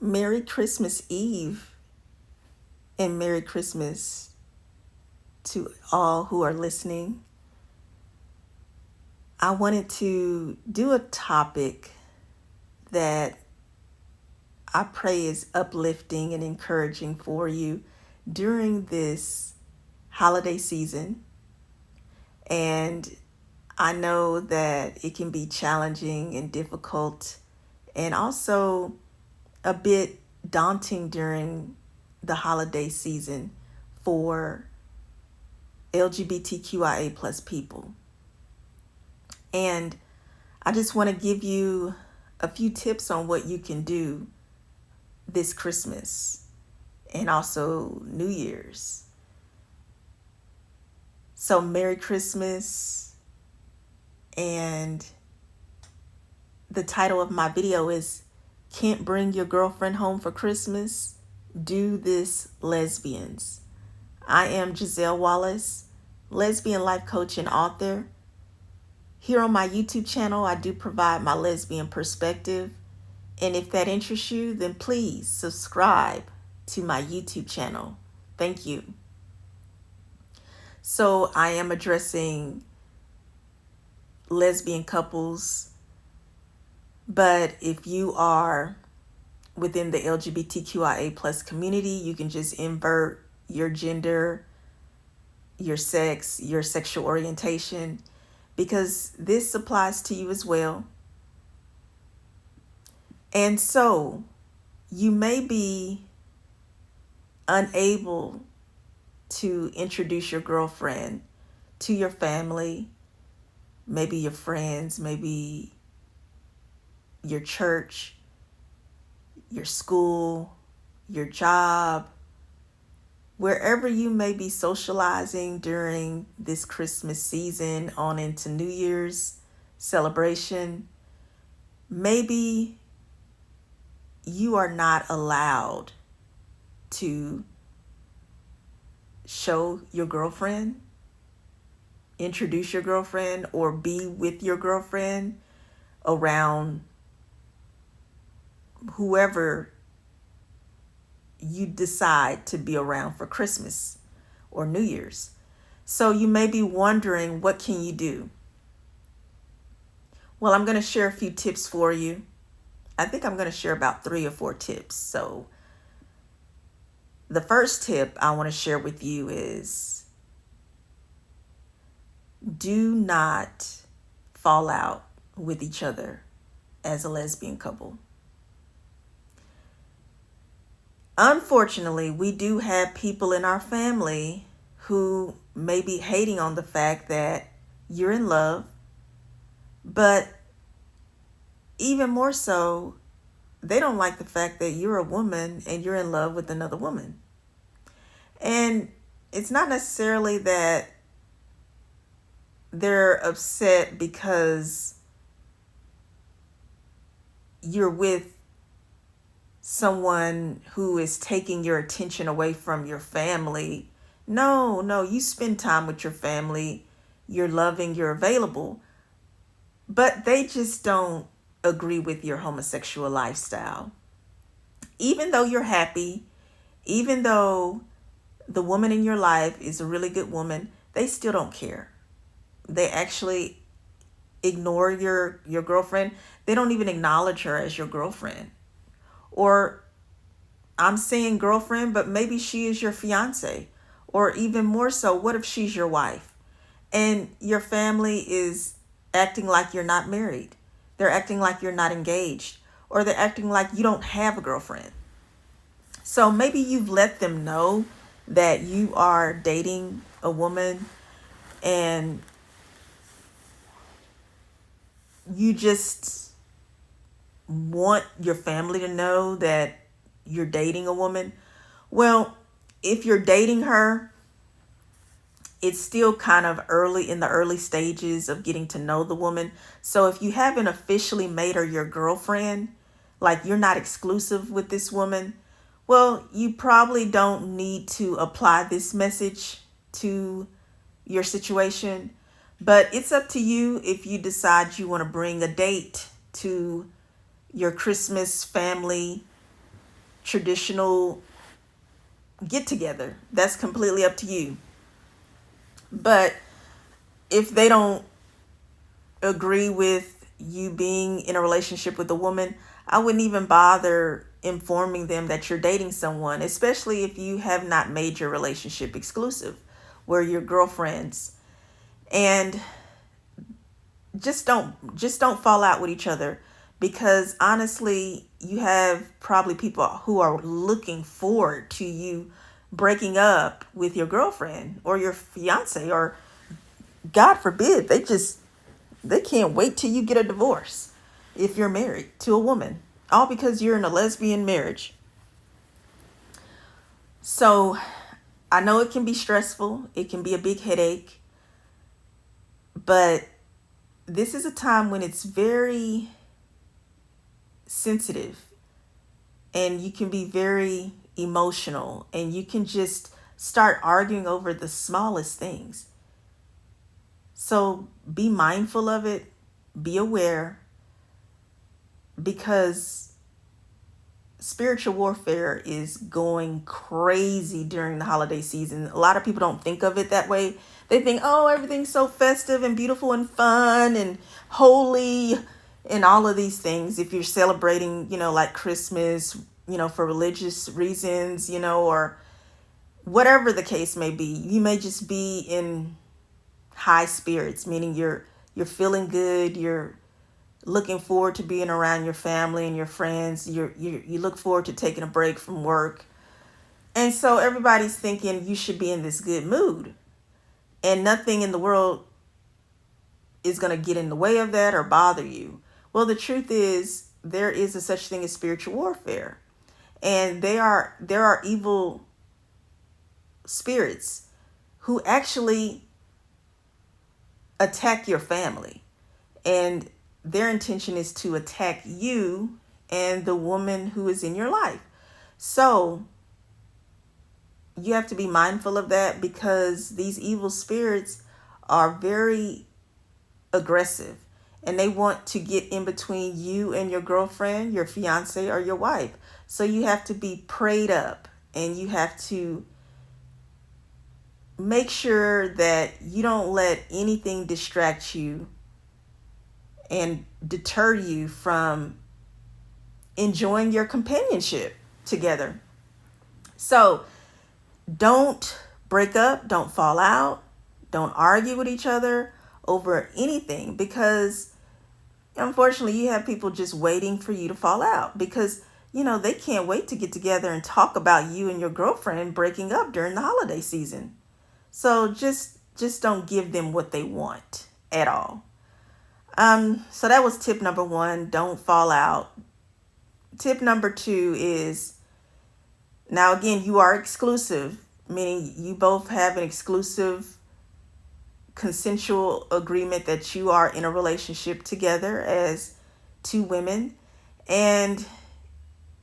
Merry Christmas Eve and Merry Christmas to all who are listening. I wanted to do a topic that I pray is uplifting and encouraging for you during this holiday season. And I know that it can be challenging and difficult and also a bit daunting during the holiday season for LGBTQIA plus people. And I just want to give you a few tips on what you can do this Christmas and also New Year's. So Merry Christmas, and the title of my video is Can't Bring Your Girlfriend Home for Christmas? Do This, Lesbians. I am Giselle Wallace, lesbian life coach and author. Here on my YouTube channel, I do provide my lesbian perspective. And if that interests you, then please subscribe to my YouTube channel. Thank you. So I am addressing lesbian couples, but if you are within the LGBTQIA plus community, you can just invert your gender, your sex, your sexual orientation, because this applies to you as well. And so you may be unable to introduce your girlfriend to your family, maybe your friends, maybe your church, your school, your job, wherever you may be socializing during this Christmas season on into New Year's celebration. Maybe you are not allowed to show your girlfriend, introduce your girlfriend, or be with your girlfriend around whoever you decide to be around for Christmas or New Year's. So you may be wondering, what can you do? Well, I'm going to share a few tips for you. I think I'm going to share about 3 or 4 tips. So the first tip I want to share with you is do not fall out with each other as a lesbian couple. Unfortunately, we do have people in our family who may be hating on the fact that you're in love, but even more so, they don't like the fact that you're a woman and you're in love with another woman. And it's not necessarily that they're upset because you're with someone who is taking your attention away from your family. No, you spend time with your family. You're loving, you're available. But they just don't agree with your homosexual lifestyle. Even though you're happy, even though the woman in your life is a really good woman, they still don't care. They actually ignore your girlfriend. They don't even acknowledge her as your girlfriend. Or I'm saying girlfriend, but maybe she is your fiance. Or even more so, what if she's your wife? And your family is acting like you're not married. They're acting like you're not engaged. Or they're acting like you don't have a girlfriend. So maybe you've let them know that you are dating a woman and you just want your family to know that you're dating a woman. Well, if you're dating her, it's still kind of early in the early stages of getting to know the woman. So if you haven't officially made her your girlfriend, like you're not exclusive with this woman, well, you probably don't need to apply this message to your situation. But it's up to you if you decide you want to bring a date to your Christmas family traditional get together. That's completely up to you. But if they don't agree with you being in a relationship with a woman, I wouldn't even bother informing them that you're dating someone, especially if you have not made your relationship exclusive, where you're girlfriends. And just don't fall out with each other, because honestly, you have probably people who are looking forward to you breaking up with your girlfriend or your fiance, or God forbid, they can't wait till you get a divorce if you're married to a woman, all because you're in a lesbian marriage. So I know it can be stressful, it can be a big headache, but this is a time when it's very sensitive, and you can be very emotional, and you can just start arguing over the smallest things. So be mindful of it, be aware, because spiritual warfare is going crazy during the holiday season. A lot of people don't think of it that way. They think, oh, everything's so festive and beautiful and fun and holy and all of these things. If you're celebrating, like Christmas, for religious reasons, or whatever the case may be, you may just be in high spirits, meaning you're feeling good, you're looking forward to being around your family and your friends, you look forward to taking a break from work. And so everybody's thinking you should be in this good mood, and nothing in the world is going to get in the way of that or bother you. Well, the truth is, there is a such thing as spiritual warfare, and there are evil spirits who actually attack your family, and their intention is to attack you and the woman who is in your life. So you have to be mindful of that, because these evil spirits are very aggressive, and they want to get in between you and your girlfriend, your fiance, or your wife. So you have to be prayed up, and you have to make sure that you don't let anything distract you and deter you from enjoying your companionship together. So don't break up, don't fall out, don't argue with each other over anything, because unfortunately you have people just waiting for you to fall out, because they can't wait to get together and talk about you and your girlfriend breaking up during the holiday season. So just don't give them what they want at all. So that was tip number 1, don't fall out. Tip number 2 is, now again, you are exclusive, meaning you both have an exclusive consensual agreement that you are in a relationship together as two women. And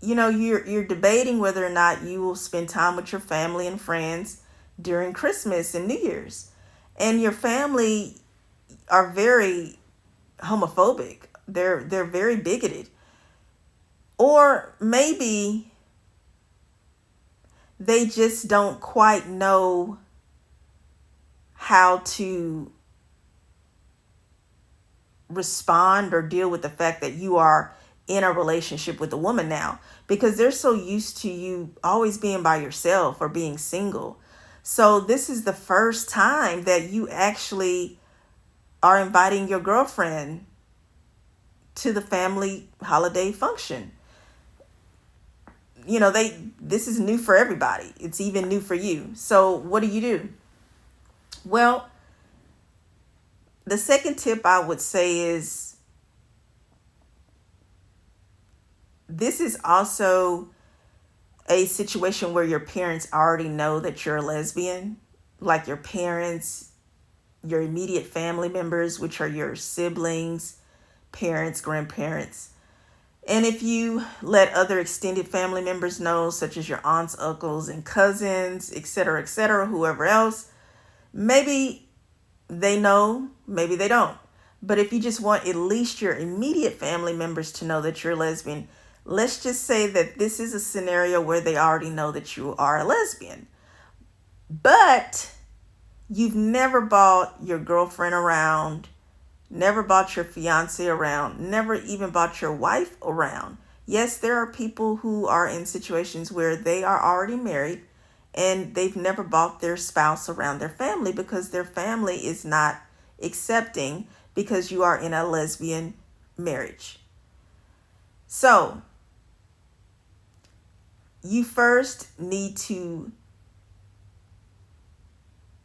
you're debating whether or not you will spend time with your family and friends during Christmas and New Year's. And your family are very homophobic. They're very bigoted. Or maybe they just don't quite know how to respond or deal with the fact that you are in a relationship with a woman now, because they're so used to you always being by yourself or being single. So this is the first time that you actually are inviting your girlfriend to the family holiday function. This is new for everybody. It's even new for you. So what do? Well, the second tip I would say is, this is also a situation where your parents already know that you're a lesbian, like your parents, your immediate family members, which are your siblings, parents, grandparents. And if you let other extended family members know, such as your aunts, uncles, and cousins, etc., whoever else, maybe they know, maybe they don't. But if you just want at least your immediate family members to know that you're lesbian, Let's just say that this is a scenario where they already know that you are a lesbian, but you've never brought your girlfriend around, never brought your fiance around, never even brought your wife around. Yes, there are people who are in situations where they are already married and they've never brought their spouse around their family because their family is not accepting because you are in a lesbian marriage. So, you first need to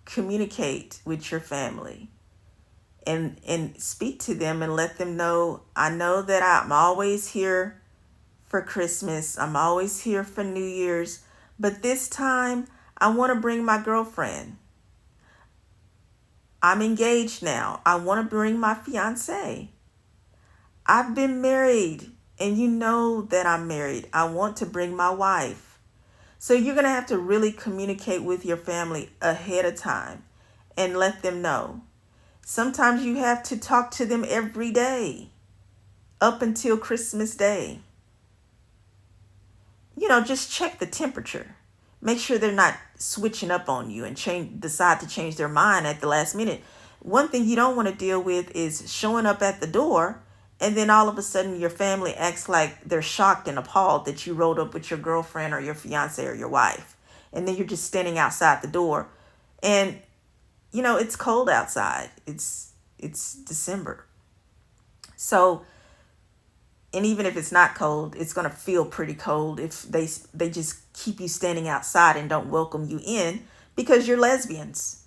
communicate with your family and speak to them and let them know, I know that I'm always here for Christmas. I'm always here for New Year's. But this time, I want to bring my girlfriend. I'm engaged now. I want to bring my fiance. I've been married, and you know that I'm married. I want to bring my wife. So you're going to have to really communicate with your family ahead of time and let them know. Sometimes you have to talk to them every day up until Christmas Day. Just check the temperature. Make sure they're not switching up on you and decide to change their mind at the last minute. One thing you don't want to deal with is showing up at the door and then all of a sudden your family acts like they're shocked and appalled that you rode up with your girlfriend or your fiance or your wife. And then you're just standing outside the door. And, it's cold outside. It's December. So, and even if it's not cold, it's going to feel pretty cold if they just keep you standing outside and don't welcome you in because you're lesbians.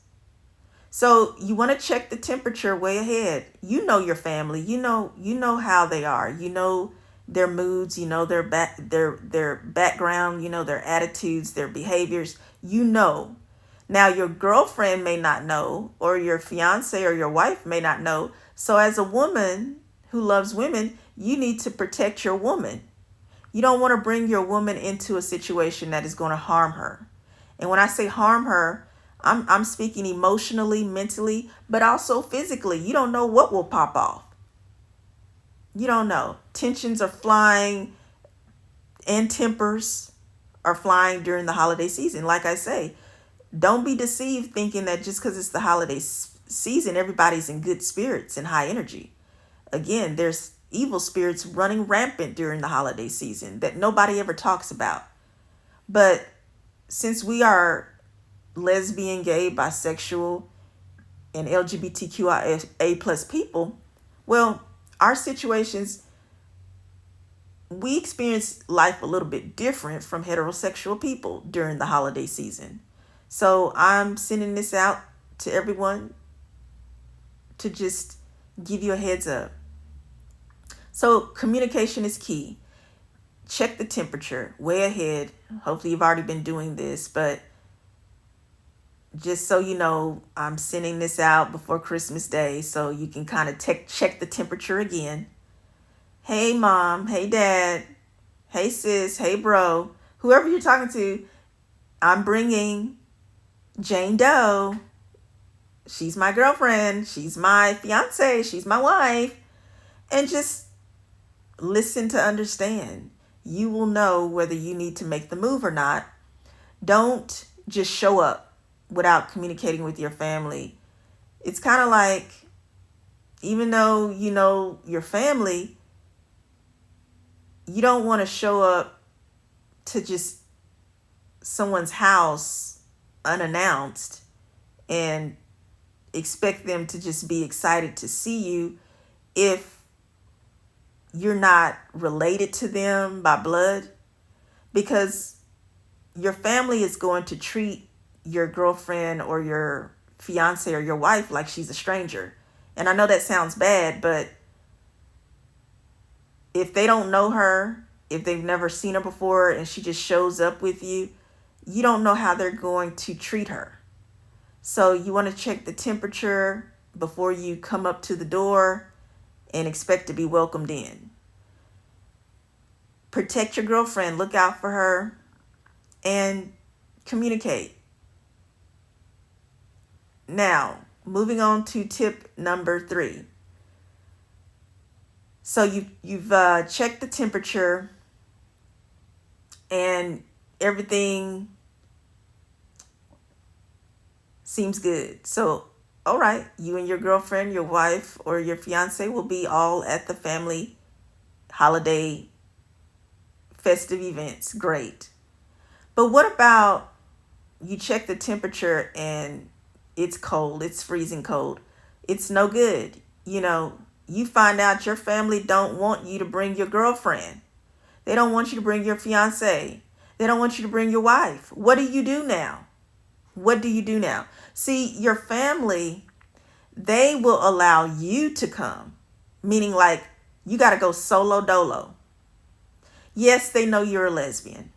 So you want to check the temperature way ahead. You know your family. You know how they are. You know their moods. You know their background. You know their attitudes, their behaviors. Now your girlfriend may not know, or your fiance or your wife may not know. So as a woman who loves women, you need to protect your woman. You don't want to bring your woman into a situation that is going to harm her. And when I say harm her, I'm speaking emotionally, mentally, but also physically. You don't know what will pop off. You don't know. Tensions are flying and tempers are flying during the holiday season. Like I say, don't be deceived thinking that just because it's the holiday season, everybody's in good spirits and high energy. Again, there's evil spirits running rampant during the holiday season that nobody ever talks about. But since we are lesbian, gay, bisexual, and LGBTQIA plus people, well, our situations, we experience life a little bit different from heterosexual people during the holiday season. So I'm sending this out to everyone to just give you a heads up. So communication is key. Check the temperature way ahead. Hopefully you've already been doing this, but just so you know, I'm sending this out before Christmas Day so you can kind of check the temperature again. Hey mom, hey dad, hey sis, hey bro, whoever you're talking to, I'm bringing Jane Doe. She's my girlfriend. She's my fiance. She's my wife. And just listen to understand. You will know whether you need to make the move or not. Don't just show up without communicating with your family. It's kind of like, even though you know your family, you don't want to show up to just someone's house unannounced and expect them to just be excited to see you if you're not related to them by blood, because your family is going to treat your girlfriend or your fiance or your wife like she's a stranger. And I know that sounds bad, but if they don't know her, if they've never seen her before and she just shows up with you, you don't know how they're going to treat her. So you want to check the temperature before you come up to the door and expect to be welcomed in. Protect your girlfriend, look out for her, and communicate. Now, moving on to tip number 3. So you've checked the temperature, and everything seems good. So, all right, you and your girlfriend, your wife, or your fiance will be all at the family holiday festive events. Great. But what about you check the temperature and it's cold, it's freezing cold. It's no good. You find out your family don't want you to bring your girlfriend. They don't want you to bring your fiance. They don't want you to bring your wife. What do you do now? What do you do now? See, your family, they will allow you to come, meaning like you got to go solo dolo. Yes, they know you're a lesbian,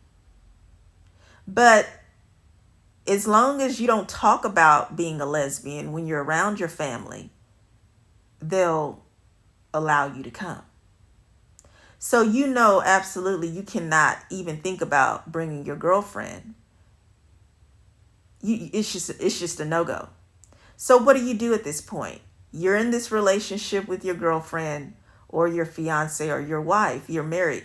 but as long as you don't talk about being a lesbian when you're around your family, they'll allow you to come. So absolutely you cannot even think about bringing your girlfriend. It's just a no-go. So what do you do at this point? You're in this relationship with your girlfriend or your fiance or your wife. You're married.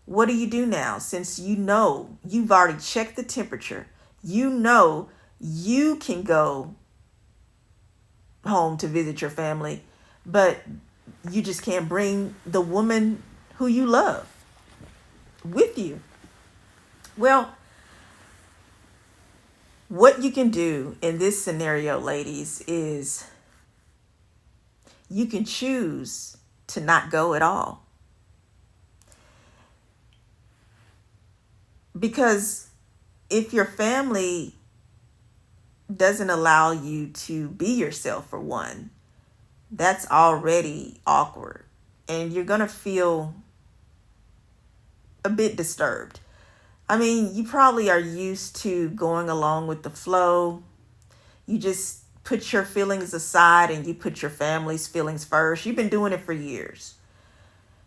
What do you do now? Since you've already checked the temperature, you can go home to visit your family, but you just can't bring the woman who you love with you. Well, what you can do in this scenario, ladies, is you can choose to not go at all. Because if your family doesn't allow you to be yourself, for one, that's already awkward. And you're going to feel a bit disturbed. I mean, you probably are used to going along with the flow. You just put your feelings aside and you put your family's feelings first. You've been doing it for years.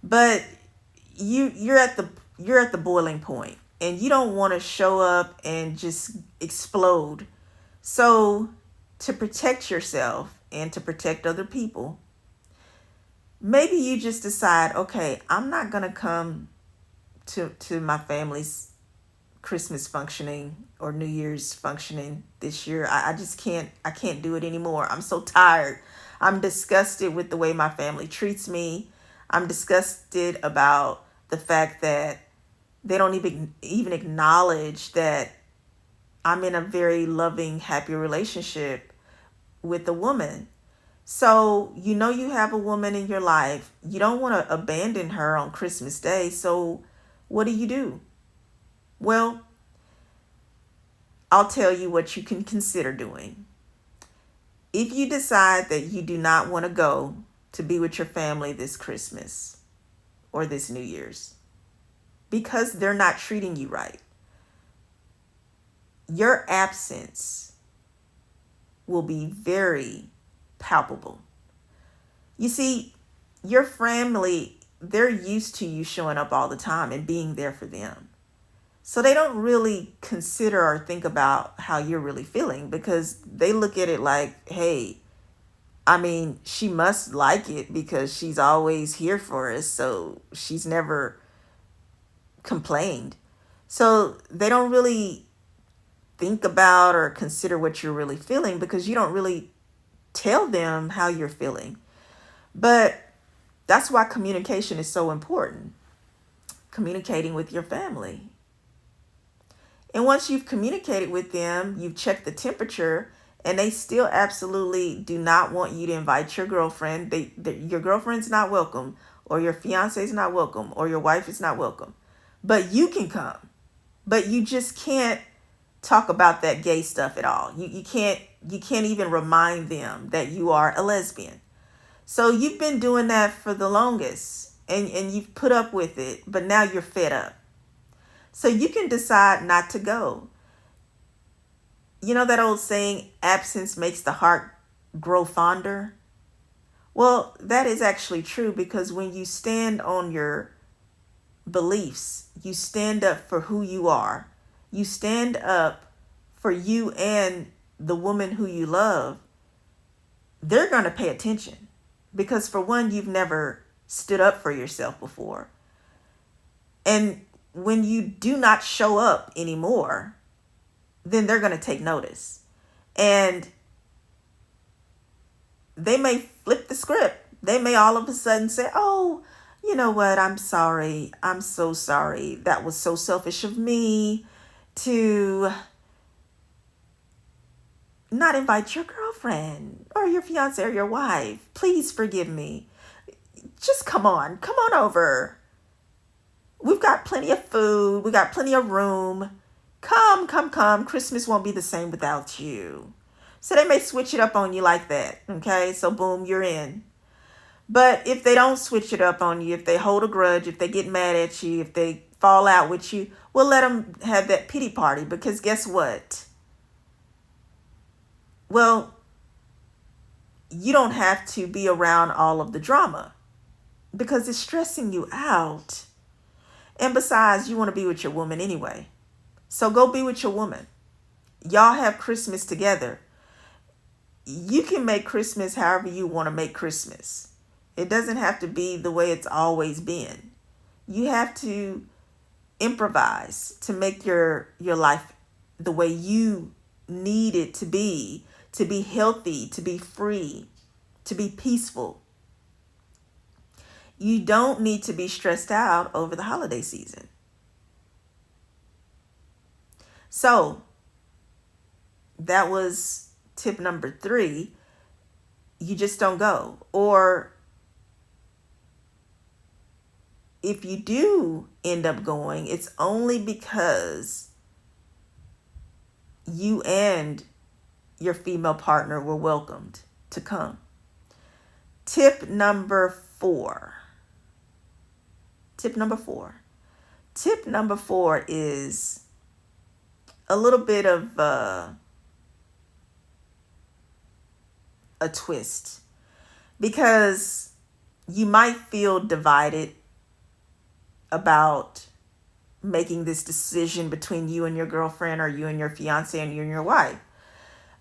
But you're at the boiling point and you don't want to show up and just explode. So to protect yourself and to protect other people, maybe you just decide, okay, I'm not going to come to my family's Christmas functioning or New Year's functioning this year. I just can't do it anymore. I'm so tired. I'm disgusted with the way my family treats me. I'm disgusted about the fact that they don't even acknowledge that I'm in a very loving, happy relationship with a woman. So, you have a woman in your life. You don't want to abandon her on Christmas Day. So what do? Well, I'll tell you what you can consider doing. If you decide that you do not want to go to be with your family this Christmas or this New Year's because they're not treating you right, your absence will be very palpable. You see, your family, they're used to you showing up all the time and being there for them. So they don't really consider or think about how you're really feeling because they look at it like, hey, I mean, she must like it because she's always here for us. So she's never complained. So they don't really think about or consider what you're really feeling because you don't really tell them how you're feeling. But that's why communication is so important. Communicating with your family. And once you've communicated with them, you've checked the temperature, and they still absolutely do not want you to invite your girlfriend. Your girlfriend's not welcome, or your fiance is not welcome, or your wife is not welcome. But you can come. But you just can't talk about that gay stuff at all. You can't even remind them that you are a lesbian. So you've been doing that for the longest, and you've put up with it, but now you're fed up. So you can decide not to go. You know that old saying, absence makes the heart grow fonder? Well, that is actually true because when you stand on your beliefs, you stand up for who you are. You stand up for you and the woman who you love. They're going to pay attention because, for one, you've never stood up for yourself before. And when you do not show up anymore, then they're going to take notice. And they may flip the script. They may all of a sudden say, oh, you know what? I'm sorry. I'm so sorry. That was so selfish of me to not invite your girlfriend or your fiance or your wife. Please forgive me. Just come on over. We've got plenty of food. We got plenty of room. Come. Christmas won't be the same without you. So they may switch it up on you like that. Okay. So boom, you're in. But if they don't switch it up on you, if they hold a grudge, if they get mad at you, if they fall out with you, we'll let them have that pity party, because guess what? Well, you don't have to be around all of the drama because it's stressing you out. And besides, you want to be with your woman anyway. So go be with your woman. Y'all have Christmas together. You can make Christmas however you want to make Christmas. It doesn't have to be the way it's always been. You have to improvise to make your life the way you need it to be healthy, to be free, to be peaceful. You don't need to be stressed out over the holiday season. So that was tip number 3. You just don't go. Or if you do end up going, it's only because you and your female partner were welcomed to come. Tip number 4. Tip number 4 is a little bit of a twist, because you might feel divided about making this decision between you and your girlfriend, or you and your fiance, and you and your wife.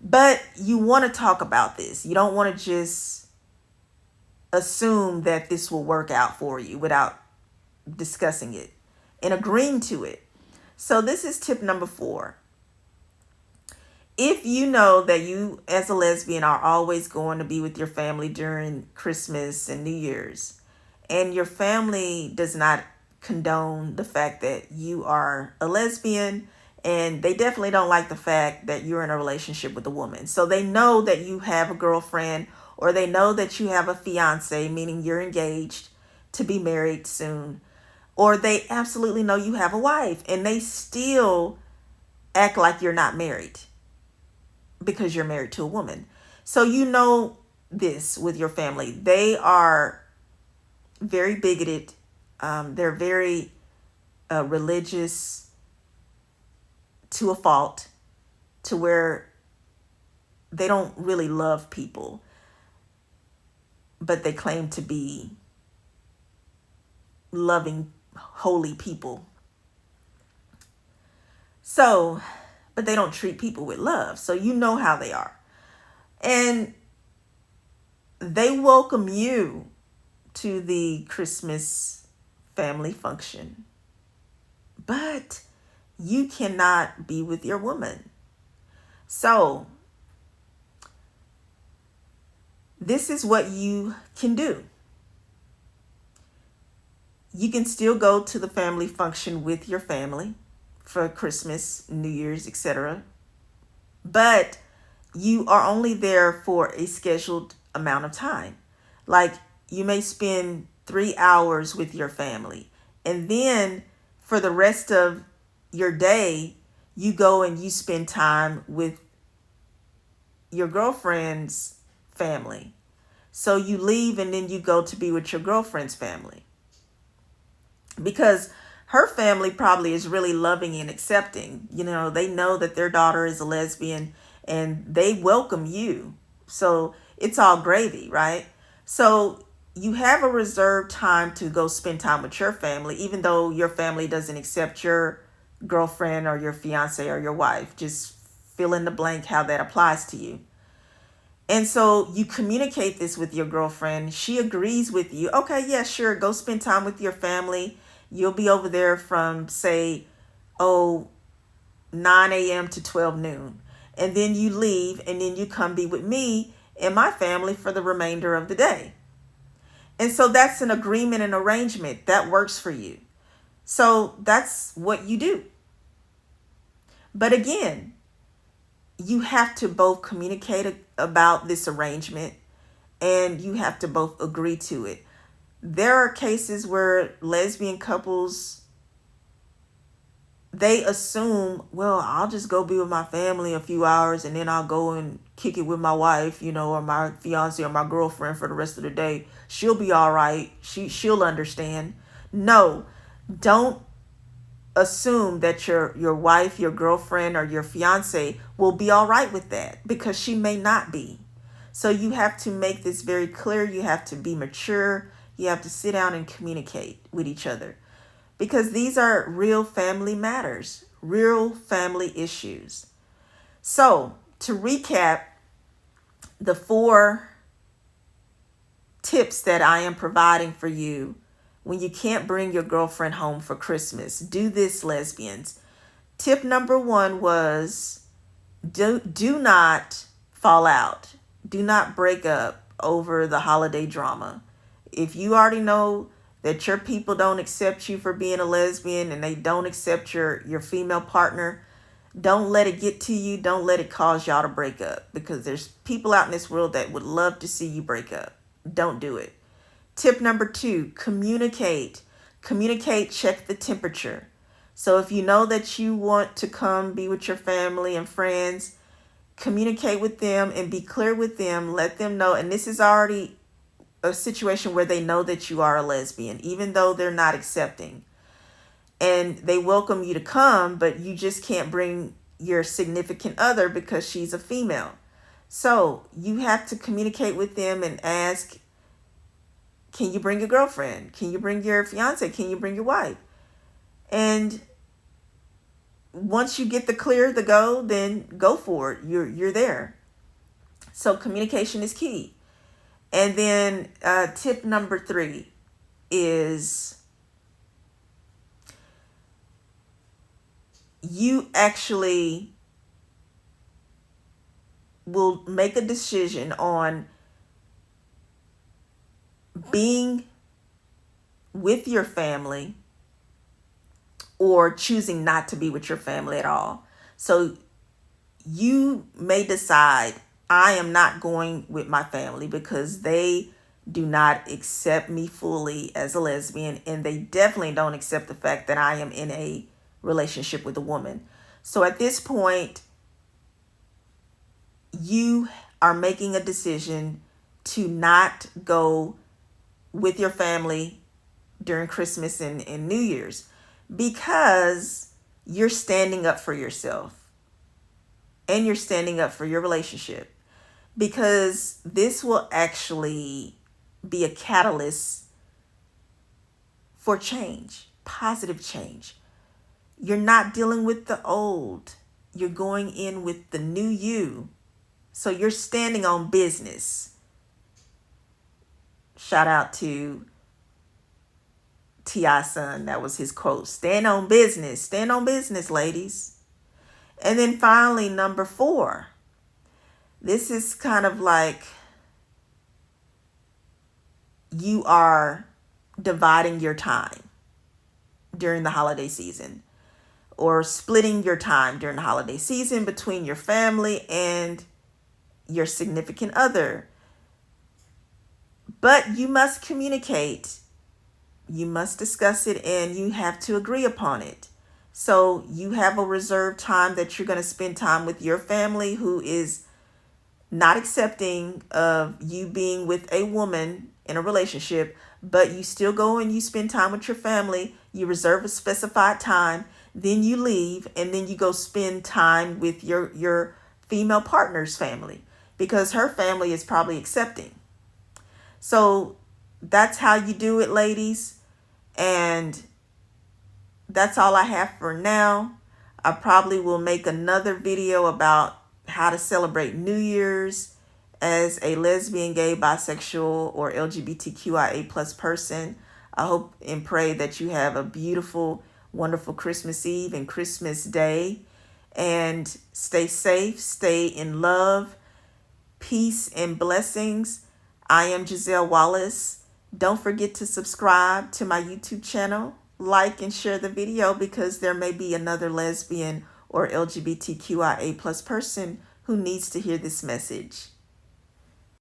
But you want to talk about this. You don't want to just assume that this will work out for you without discussing it and agreeing to it. So this is tip number 4. If you know that you as a lesbian are always going to be with your family during Christmas and New Year's, and your family does not condone the fact that you are a lesbian, and they definitely don't like the fact that you're in a relationship with a woman. So they know that you have a girlfriend, or they know that you have a fiance, meaning you're engaged to be married soon, or they absolutely know you have a wife, and they still act like you're not married because you're married to a woman. So you know this with your family. They are very bigoted. They're very religious to a fault, to where they don't really love people, but they claim to be loving, holy people. So, but they don't treat people with love. So you know how they are. And they welcome you to the Christmas family function, but you cannot be with your woman. So this is what you can do. You can still go to the family function with your family for Christmas, New Year's, etc. But you are only there for a scheduled amount of time. Like, you may spend 3 hours with your family, and then for the rest of your day, you go and you spend time with your girlfriend's family. So you leave and then you go to be with your girlfriend's family, because her family probably is really loving and accepting. You know, they know that their daughter is a lesbian and they welcome you. So it's all gravy, right? So you have a reserved time to go spend time with your family, even though your family doesn't accept your girlfriend or your fiance or your wife. Just fill in the blank how that applies to you. And so you communicate this with your girlfriend. She agrees with you. Okay, yeah, sure. Go spend time with your family. You'll be over there from, say, 9 a.m. to 12 noon. And then you leave, and then you come be with me and my family for the remainder of the day. And so that's an agreement and arrangement that works for you. So that's what you do. But again, you have to both communicate about this arrangement, and you have to both agree to it. There are cases where lesbian couples, they assume, well, I'll just go be with my family a few hours and then I'll go and kick it with my wife, or my fiance or my girlfriend for the rest of the day. She'll be all right. She'll understand. No, don't assume that your wife, your girlfriend, or your fiance will be all right with that, because she may not be. So you have to make this very clear. You have to be mature. You have to sit down and communicate with each other, because these are real family matters, real family issues. So to recap, the 4 tips that I am providing for you when you can't bring your girlfriend home for Christmas. Do this, lesbians. Tip number 1 was do not fall out. Do not break up over the holiday drama. If you already know that your people don't accept you for being a lesbian and they don't accept your female partner, don't let it get to you. Don't let it cause y'all to break up, because there's people out in this world that would love to see you break up. Don't do it. Tip number 2, communicate. Communicate, check the temperature. So if you know that you want to come be with your family and friends, communicate with them and be clear with them. Let them know. And this is already a situation where they know that you are a lesbian, even though they're not accepting. And they welcome you to come, but you just can't bring your significant other because she's a female. So you have to communicate with them and ask, can you bring your girlfriend? Can you bring your fiance? Can you bring your wife? And once you get the clear, the go, then go for it. You're there. So communication is key. And then tip number 3 is you actually will make a decision on being with your family or choosing not to be with your family at all. So you may decide, I am not going with my family because they do not accept me fully as a lesbian, and they definitely don't accept the fact that I am in a relationship with a woman. So at this point, you are making a decision to not go with your family during Christmas and New Year's, because you're standing up for yourself and you're standing up for your relationship, because this will actually be a catalyst for change, positive change. You're not dealing with the old. You're going in with the new you. So you're standing on business. Shout out to T.I.'s son. That was his quote. Stand on business. Stand on business, ladies. And then finally, number 4. This is kind of like you are dividing your time during the holiday season, or splitting your time during the holiday season between your family and your significant other. But you must communicate. You must discuss it, and you have to agree upon it. So you have a reserved time that you're going to spend time with your family who is not accepting of you being with a woman in a relationship, but you still go and you spend time with your family. You reserve a specified time, then you leave, and then you go spend time with your female partner's family, because her family is probably accepting. So that's how you do it, ladies. And that's all I have for now. I probably will make another video about how to celebrate New Year's as a lesbian, gay, bisexual, or LGBTQIA+ person. I hope and pray that you have a beautiful, wonderful Christmas Eve and Christmas Day. And stay safe, stay in love, peace, and blessings. I am Giselle Wallace. Don't forget to subscribe to my YouTube channel, like and share the video, because there may be another lesbian or LGBTQIA plus person who needs to hear this message.